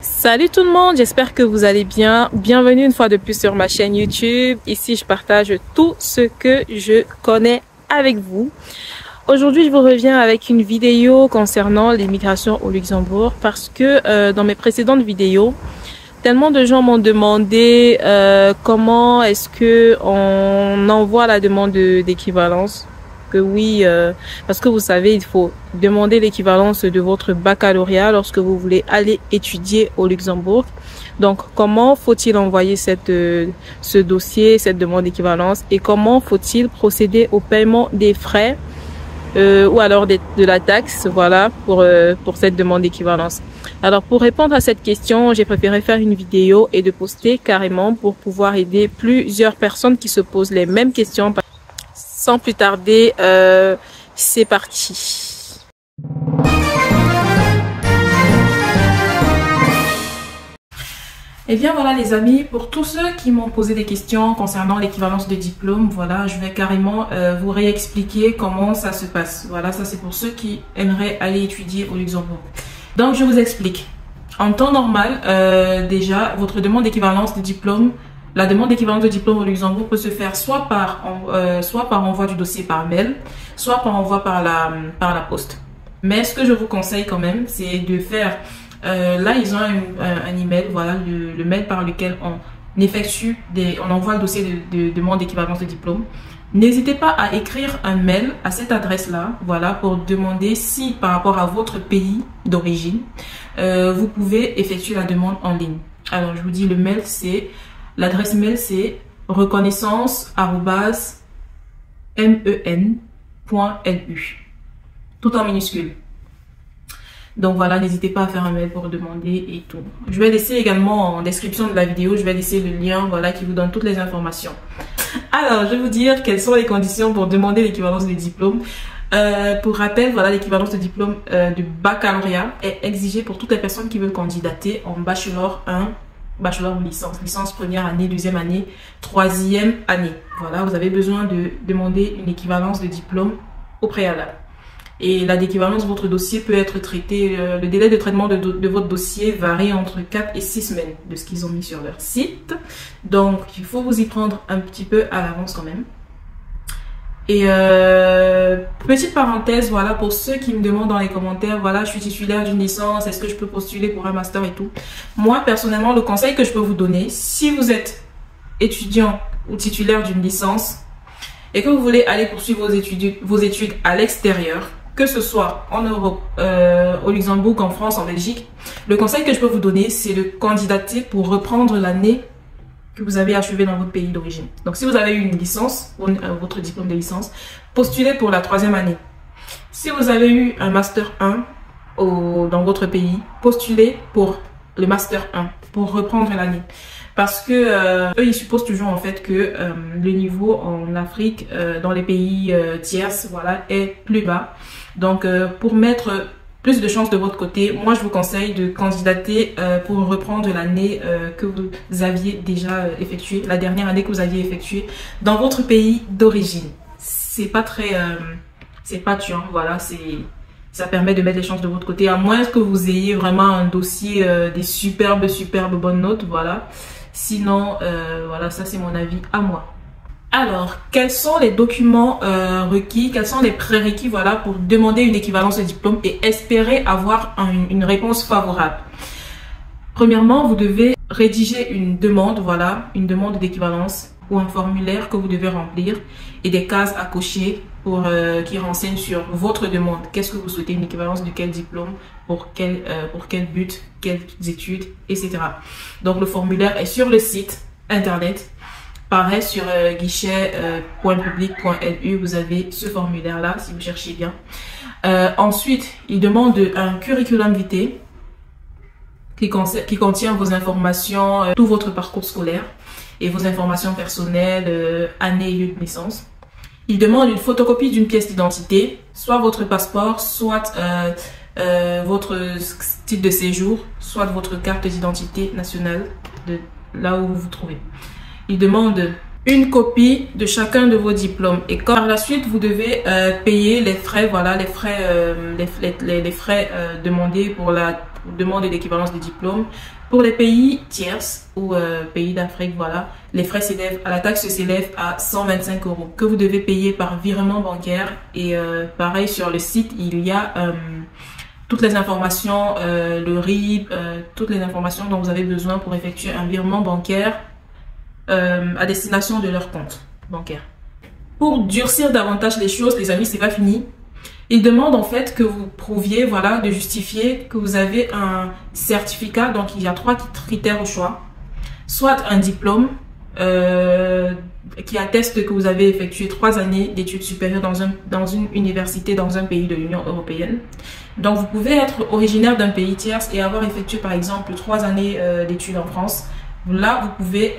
Salut tout le monde, j'espère que vous allez bien. Bienvenue une fois de plus sur ma chaîne YouTube. Ici, je partage tout ce que je connais avec vous. Aujourd'hui, je vous reviens avec une vidéo concernant l'immigration au Luxembourg parce que dans mes précédentes vidéos, tellement de gens m'ont demandé comment est-ce que on envoie la demande d'équivalence. Que oui, parce que vous savez, il faut demander l'équivalence de votre baccalauréat lorsque vous voulez aller étudier au Luxembourg. Donc, comment faut-il envoyer ce dossier, cette demande d'équivalence, et comment faut-il procéder au paiement des frais ou alors de la taxe, voilà, pour cette demande d'équivalence. Alors, pour répondre à cette question, j'ai préféré faire une vidéo et de poster carrément pour pouvoir aider plusieurs personnes qui se posent les mêmes questions. Sans plus tarder, c'est parti. Et bien voilà les amis, pour tous ceux qui m'ont posé des questions concernant l'équivalence de diplôme, voilà, je vais carrément vous réexpliquer comment ça se passe. Voilà, ça c'est pour ceux qui aimeraient aller étudier au Luxembourg. Donc je vous explique. En temps normal, déjà, votre demande d'équivalence de diplôme, la demande d'équivalence de diplôme au Luxembourg peut se faire soit par envoi du dossier par mail, soit par envoi par la poste. Mais ce que je vous conseille quand même, c'est de faire... là, ils ont un email, voilà, le mail par lequel on envoie le dossier de demande d'équivalence de diplôme. N'hésitez pas à écrire un mail à cette adresse-là, voilà, pour demander si par rapport à votre pays d'origine, vous pouvver effectuer la demande en ligne. Alors, je vous dis, le mail, c'est... L'adresse mail, c'est reconnaissance@men.lu, tout en minuscule. Donc voilà, n'hésitez pas à faire un mail pour demander et tout. Je vais laisser également en description de la vidéo, je vais laisser le lien, voilà, qui vous donne toutes les informations. Alors, je vais vous dire quelles sont les conditions pour demander l'équivalence de diplôme. Pour rappel, voilà, l'équivalence de diplôme de baccalauréat est exigée pour toutes les personnes qui veulent candidater en bachelor 1, bachelor ou licence première année, deuxième année, troisième année. Voilà, vous avez besoin de demander une équivalence de diplôme au préalable. Et la d'équivalence de votre dossier peut être traité, le délai de traitement de votre dossier varie entre 4 et 6 semaines de ce qu'ils ont mis sur leur site. Donc, il faut vous y prendre un petit peu à l'avance quand même. Et petite parenthèse, voilà, pour ceux qui me demandent dans les commentaires, voilà, je suis titulaire d'une licence, est-ce que je peux postuler pour un master et tout. Moi, personnellement, le conseil que je peux vous donner, si vous êtes étudiant ou titulaire d'une licence et que vous voulez aller poursuivre vos études à l'extérieur, que ce soit en Europe, au Luxembourg, en France, en Belgique, le conseil que je peux vous donner, c'est de candidater pour reprendre l'année que vous avez achevé dans votre pays d'origine. Donc, si vous avez eu une licence, votre diplôme de licence, postulez pour la troisième année. Si vous avez eu un Master 1 dans votre pays, postulez pour le Master 1, pour reprendre l'année. Parce que eux, ils supposent toujours en fait que le niveau en Afrique, dans les pays tierces, voilà, est plus bas. Donc, pour mettre plus de chances de votre côté, moi je vous conseille de candidater pour reprendre l'année que vous aviez déjà effectuée, la dernière année que vous aviez effectuée dans votre pays d'origine. C'est pas très, c'est pas tuant, voilà, ça permet de mettre les chances de votre côté, à moins que vous ayez vraiment un dossier des superbes bonnes notes, voilà. Sinon, voilà, ça c'est mon avis à moi. Alors, quels sont les documents requis, quels sont les prérequis, voilà, pour demander une équivalence de diplôme et espérer avoir une réponse favorable? Premièrement, vous devez rédiger une demande, voilà, une demande d'équivalence ou un formulaire que vous devez remplir et des cases à cocher qui renseignent sur votre demande. Qu'est-ce que vous souhaitez, une équivalence de quel diplôme, pour quel but, quelles études, etc. Donc, le formulaire est sur le site internet. Pareil, sur guichet.public.lu, vous avez ce formulaire-là, si vous cherchez bien. Ensuite, il demande un curriculum vitae qui contient vos informations, tout votre parcours scolaire et vos informations personnelles, année et lieu de naissance. Il demande une photocopie d'une pièce d'identité, soit votre passeport, soit votre titre de séjour, soit votre carte d'identité nationale de là où vous vous trouvez. Il demande une copie de chacun de vos diplômes et par la suite vous devez payer les frais, voilà, les frais demandés pour la demande d'équivalence de diplôme. Pour les pays tierces ou pays d'Afrique, voilà, les frais s'élèvent, la taxe s'élève à 125 € que vous devez payer par virement bancaire. Et pareil, sur le site, il y a toutes les informations, le RIB, toutes les informations dont vous avez besoin pour effectuer un virement bancaire à destination de leur compte bancaire. Pour durcir davantage les choses, les amis, c'est pas fini. Il demande en fait que vous prouviez, voilà, de justifier que vous avez un certificat. Donc, il y a 3 critères au choix. Soit un diplôme qui atteste que vous avez effectué 3 années d'études supérieures dans une université dans un pays de l'Union européenne. Donc, vous pouvez être originaire d'un pays tierce et avoir effectué par exemple 3 années d'études en France. Là, vous pouvez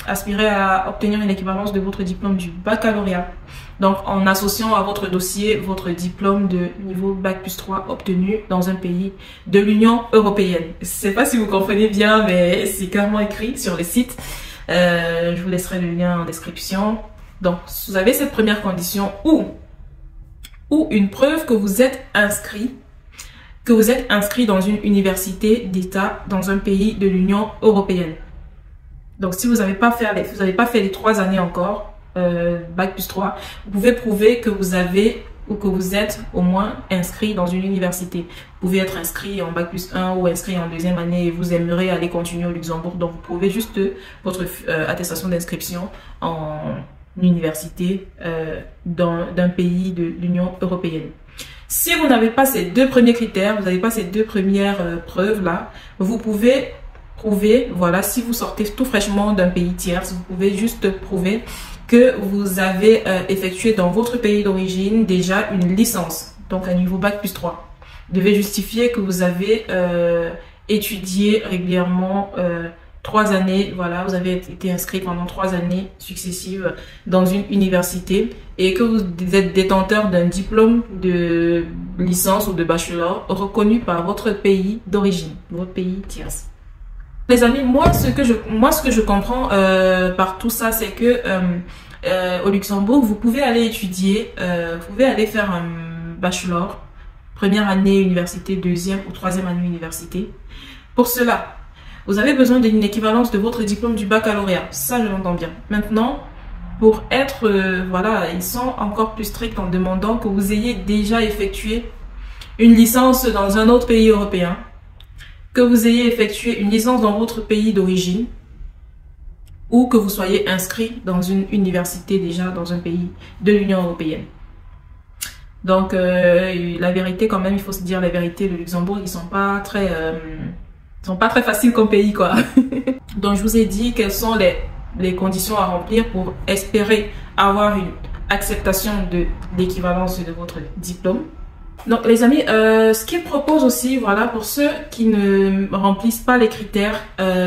aspirer à obtenir une équivalence de votre diplôme du baccalauréat. Donc, en associant à votre dossier votre diplôme de niveau Bac+3 obtenu dans un pays de l'Union européenne. Je ne sais pas si vous comprenez bien, mais c'est clairement écrit sur le site. Je vous laisserai le lien en description. Donc, vous avez cette première condition ou une preuve que vous êtes inscrit dans une université d'État dans un pays de l'Union européenne. Donc, si vous n'avez pas fait les 3 années encore, Bac+3, vous pouvez prouver que vous avez ou que vous êtes au moins inscrit dans une université. Vous pouvez être inscrit en Bac+1 ou inscrit en 2e année et vous aimeriez aller continuer au Luxembourg. Donc, vous prouvez juste votre attestation d'inscription en université d'un pays de l'Union européenne. Si vous n'avez pas ces 2 premiers critères, vous n'avez pas ces 2 premières preuves-là, vous pouvez prouver, voilà, si vous sortez tout fraîchement d'un pays tierce, vous pouvez juste prouver que vous avez effectué dans votre pays d'origine déjà une licence, donc un niveau Bac+3. Vous devez justifier que vous avez étudié régulièrement 3 années, voilà, vous avez été inscrit pendant 3 années successives dans une université et que vous êtes détenteur d'un diplôme de licence ou de bachelor reconnu par votre pays d'origine, votre pays tierce. Les amis, moi ce que je comprends par tout ça, c'est que au Luxembourg, vous pouvez aller étudier, vous pouvez aller faire un bachelor, première année université, 2e ou 3e année université. Pour cela, vous avez besoin d'une équivalence de votre diplôme du baccalauréat. Ça, je l'entends bien. Maintenant, pour être, voilà, ils sont encore plus stricts en demandant que vous ayez déjà effectué une licence dans un autre pays européen, que vous ayez effectué une licence dans votre pays d'origine ou que vous soyez inscrit dans une université déjà dans un pays de l'Union européenne. Donc, la vérité quand même, il faut se dire la vérité, le Luxembourg, ils sont pas très faciles comme pays, quoi. Donc, je vous ai dit quelles sont les conditions à remplir pour espérer avoir une acceptation de l'équivalence de votre diplôme. Donc les amis, ce qu'ils proposent aussi, voilà, pour ceux qui ne remplissent pas les critères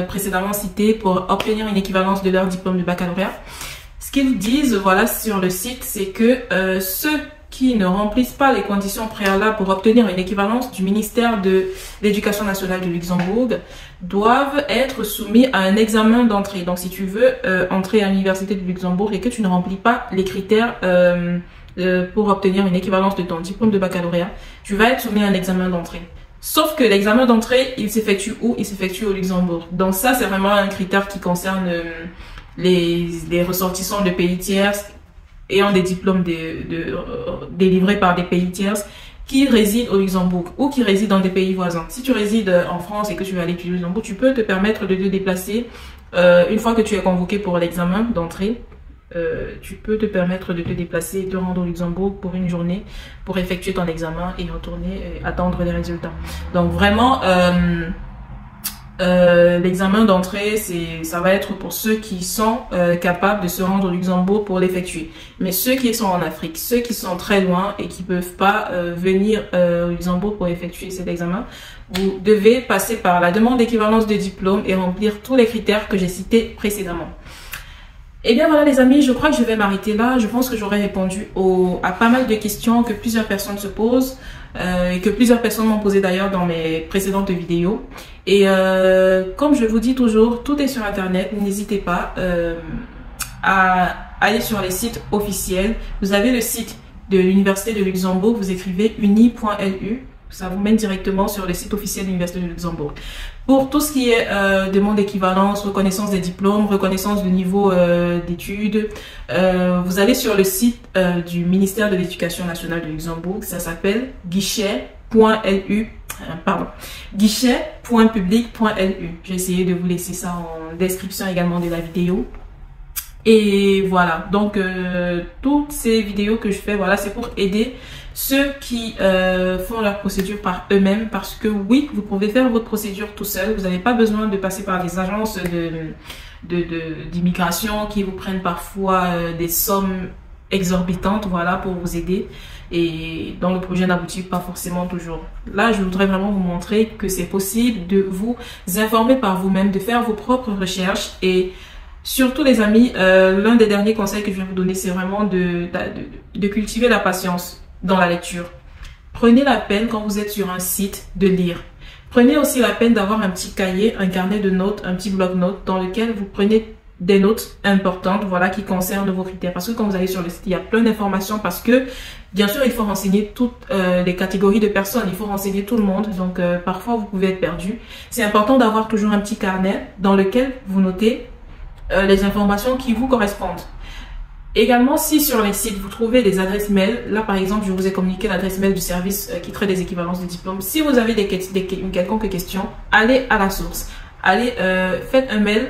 précédemment cités pour obtenir une équivalence de leur diplôme de baccalauréat, ce qu'ils disent, voilà, sur le site, c'est que ceux qui ne remplissent pas les conditions préalables pour obtenir une équivalence du ministère de l'Éducation nationale du Luxembourg doivent être soumis à un examen d'entrée. Donc si tu veux entrer à l'université du Luxembourg et que tu ne remplis pas les critères pour obtenir une équivalence de ton diplôme de baccalauréat, tu vas être soumis à un examen d'entrée. Sauf que l'examen d'entrée, il s'effectue où? Il s'effectue au Luxembourg. Donc ça, c'est vraiment un critère qui concerne les ressortissants de pays tiers ayant des diplômes délivrés par des pays tiers qui résident au Luxembourg ou qui résident dans des pays voisins. Si tu résides en France et que tu vas aller étudier au Luxembourg, tu peux te permettre de te déplacer une fois que tu es convoqué pour l'examen d'entrée. Tu peux te permettre de te déplacer et te rendre au Luxembourg pour une journée pour effectuer ton examen et retourner et attendre les résultats. Donc vraiment, l'examen d'entrée, ça va être pour ceux qui sont capables de se rendre au Luxembourg pour l'effectuer. Mais ceux qui sont en Afrique, ceux qui sont très loin et qui peuvent pas venir au Luxembourg pour effectuer cet examen, vous devez passer par la demande d'équivalence de diplôme et remplir tous les critères que j'ai cités précédemment. Et bien voilà les amis, je crois que je vais m'arrêter là. Je pense que j'aurai répondu à pas mal de questions que plusieurs personnes se posent et que plusieurs personnes m'ont posé d'ailleurs dans mes précédentes vidéos. Et comme je vous dis toujours, tout est sur internet. N'hésitez pas à aller sur les sites officiels. Vous avez le site de l'Université de Luxembourg, vous écrivez uni.lu. Ça vous mène directement sur le site officiel de l'Université de Luxembourg. Pour tout ce qui est demande d'équivalence, reconnaissance des diplômes, reconnaissance du niveau d'études, vous allez sur le site du ministère de l'Éducation nationale de Luxembourg. Ça s'appelle guichet.public.lu. J'ai essayé de vous laisser ça en description également de la vidéo. Et voilà, donc toutes ces vidéos que je fais, voilà, c'est pour aider ceux qui font leur procédure par eux-mêmes, parce que oui, vous pouvez faire votre procédure tout seul. Vous n'avez pas besoin de passer par des agences d'immigration qui vous prennent parfois des sommes exorbitantes, voilà, pour vous aider. Et dans le projet n'aboutit pas forcément toujours. Là, je voudrais vraiment vous montrer que c'est possible de vous informer par vous-même, de faire vos propres recherches. Et surtout les amis, l'un des derniers conseils que je vais vous donner, c'est vraiment de cultiver la patience dans la lecture. Prenez la peine quand vous êtes sur un site de lire. Prenez aussi la peine d'avoir un petit cahier, un carnet de notes, un petit bloc-notes dans lequel vous prenez des notes importantes, voilà, qui concernent vos critères. Parce que quand vous allez sur le site, il y a plein d'informations, parce que bien sûr, il faut renseigner toutes les catégories de personnes, il faut renseigner tout le monde. Donc, parfois, vous pouvez être perdu. C'est important d'avoir toujours un petit carnet dans lequel vous notez les informations qui vous correspondent. Également, si sur les sites, vous trouvez des adresses mail, là par exemple, je vous ai communiqué l'adresse mail du service qui traite des équivalences de diplômes. Si vous avez une quelconque question, allez à la source. Allez, faites un mail,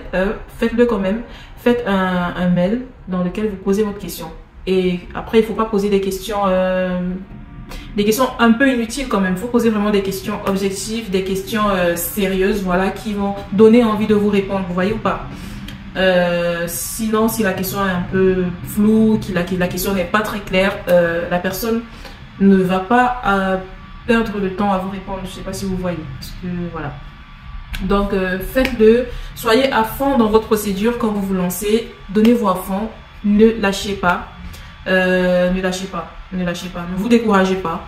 faites-le quand même. Faites un mail dans lequel vous posez votre question. Et après, il ne faut pas poser des questions un peu inutiles quand même. Il faut poser vraiment des questions objectives, des questions sérieuses, voilà, qui vont donner envie de vous répondre, vous voyez ou pas? Sinon, si la question est un peu floue, la question n'est pas très claire, la personne ne va pas perdre le temps à vous répondre. Je ne sais pas si vous voyez, parce que voilà. Donc faites-le, soyez à fond dans votre procédure quand vous vous lancez, donnez-vous à fond, ne lâchez pas, ne lâchez pas, ne vous découragez pas.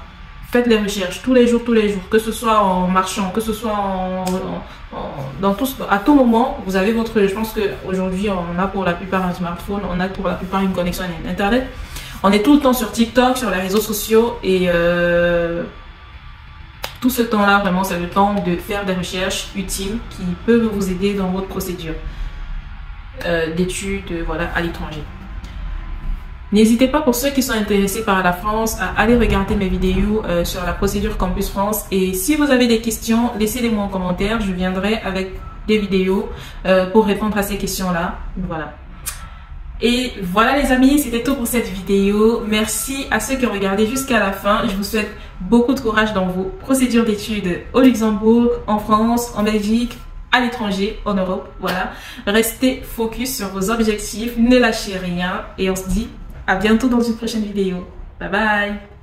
Faites les recherches tous les jours, que ce soit en marchant, que ce soit à tout moment, vous avez votre, je pense qu'aujourd'hui, on a pour la plupart un smartphone, on a pour la plupart une connexion à Internet. On est tout le temps sur TikTok, sur les réseaux sociaux, et tout ce temps-là, vraiment, c'est le temps de faire des recherches utiles qui peuvent vous aider dans votre procédure d'études, voilà, à l'étranger. N'hésitez pas, pour ceux qui sont intéressés par la France, à aller regarder mes vidéos sur la procédure Campus France. Et si vous avez des questions, laissez-les-moi en commentaire. Je viendrai avec des vidéos pour répondre à ces questions-là. Voilà. Et voilà les amis, c'était tout pour cette vidéo. Merci à ceux qui ont regardé jusqu'à la fin. Je vous souhaite beaucoup de courage dans vos procédures d'études au Luxembourg, en France, en Belgique, à l'étranger, en Europe. Voilà. Restez focus sur vos objectifs, ne lâchez rien. Et on se dit à bientôt dans une prochaine vidéo. Bye bye!